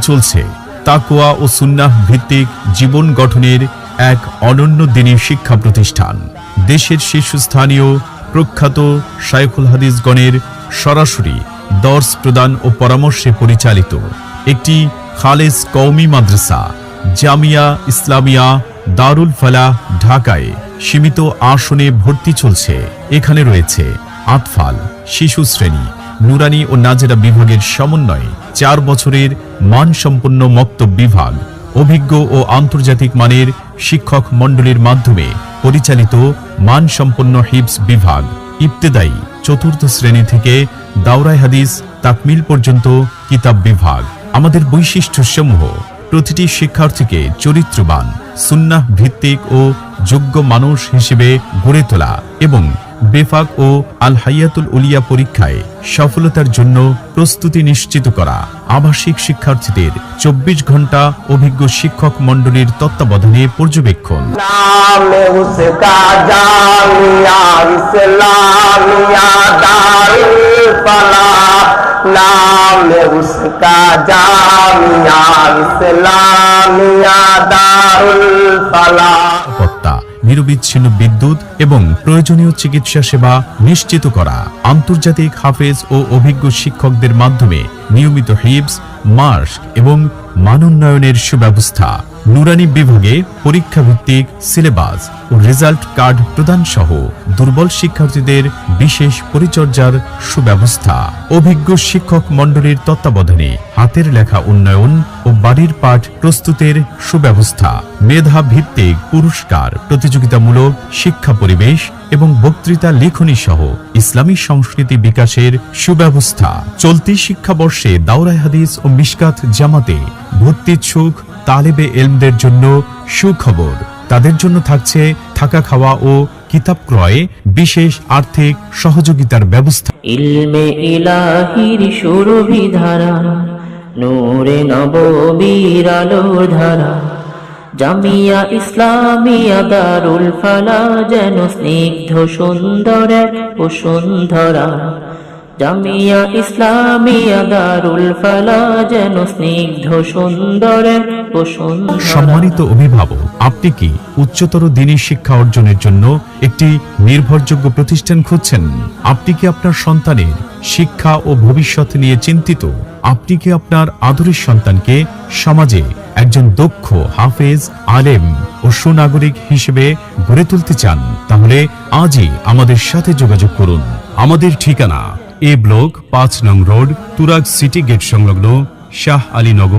চলছে তাকওয়া ও সুন্নাহ ভিত্তিক জীবন গঠনের এক অনন্য দিনী শিক্ষা প্রতিষ্ঠান। দেশের শীর্ষস্থানীয় প্রখ্যাত শায়খুল হাদিসগণের সরাসরি দর্স প্রদান ও পরামর্শে পরিচালিত একটি খালেস কওমি মাদ্রাসা জামিয়া ইসলামিয়া দারুল ফালাহ ঢাকায় সীমিত আসনে ভর্তি চলছে। এখানে রয়েছে আতফাল, শিশু শ্রেণী, নুরানি ও নাজেরা বিভাগের সমন্বয়ে 4 বছরের মানসম্পন্ন মক্তব বিভাগ, অভিজ্ঞ ও আন্তর্জাতিক মানের শিক্ষক মণ্ডলীর মাধ্যমে পরিচালিত মানসম্পন্ন হিফজ বিভাগ, ইবতেদায়ী 4র্থ শ্রেণী থেকে দাওরায়ে হাদিস তাকমিল পর্যন্ত কিতাব বিভাগ। আমাদের বৈশিষ্ট্যসমূহ: প্রতিটি শিক্ষার্থীকে চরিত্রবান, সুন্নাহ ভিত্তিক ও যোগ্য মানুষ হিসেবে গড়ে তোলা এবং বেফাক ও আল হাইয়াতুল উলিয়া পরীক্ষায় সফলতার জন্য প্রস্তুতি নিশ্চিত করা। আবাসিক শিক্ষার্থীদের 24 ঘন্টা অভিজ্ঞ শিক্ষক মণ্ডলীর তত্ত্বাবধানে পর্যবেক্ষণ। নিরবিচ্ছিন্ন বিদ্যুৎ এবং প্রয়োজনীয় চিকিৎসা সেবা নিশ্চিত করা। আন্তর্জাতিক হাফেজ ও অভিজ্ঞ শিক্ষকদের মাধ্যমে নিয়মিত হিফজ, মাস্ক এবং মানোন্নয়নের সুব্যবস্থা। নুরানি বিভাগে পরীক্ষা ভিত্তিক সিলেবাস ও রেজাল্ট কার্ড প্রদান সহ দুর্বল শিক্ষার্থীদের বিশেষ পরিচর্যার সুব্যবস্থা। অভিজ্ঞ শিক্ষক মণ্ডলীর তত্ত্বাবধানে হাতের লেখা উন্নয়ন ও বাড়ির পাঠ প্রস্তুতের সুব্যবস্থা। মেধা ভিত্তিক পুরস্কার, প্রতিযোগিতামূলক শিক্ষা পরিবেশ এবং বক্তৃতা লেখনী সহ ইসলামী সংস্কৃতি বিকাশের সুব্যবস্থা। চলতি শিক্ষাবর্ষে দাওরায়ে হাদিস ও মিশকাত জামাতে ভর্তিচ্ছুক তালেবে ইলমদের জন্য সুখবর। তাদের জন্য থাকছে থাকা, খাওয়া ও কিতাব ক্রয়ে বিশেষ আর্থিক সহযোগিতার ব্যবস্থা। ইলমে ইলাহির সুরভি ধারা, নূরে নববীর আলোর ধারা, জামিয়া ইসলামিয়া দারুল ফালাহ যেন স্নিগ্ধ সুন্দর এক বসুন্ধরা। জামিয়া ইসলামিয়া দারুল ফালাহ যেন স্নিগ্ধ সুন্দর এক বসুন্ধরা। সম্মানিত অভিভাবক, আপনি কি উচ্চতর দ্বীনী শিক্ষা অর্জনের জন্য একটি নির্ভরযোগ্য প্রতিষ্ঠান খুঁজছেন? আপনি কি আপনার সন্তানের শিক্ষা ও ভবিষ্যৎ নিয়ে চিন্তিত? আপনি কি আপনার আদরের সন্তানকে সমাজে একজন দক্ষ হাফেজ, আলেম ও সুনাগরিক হিসেবে গড়ে তুলতে চান? তাহলে আজই আমাদের সাথে যোগাযোগ করুন। আমাদের ঠিকানা: এ ব্লক 5 নং রোড, তুরাগ সিটি গেট সংলগ্ন শাহ আলী নগর।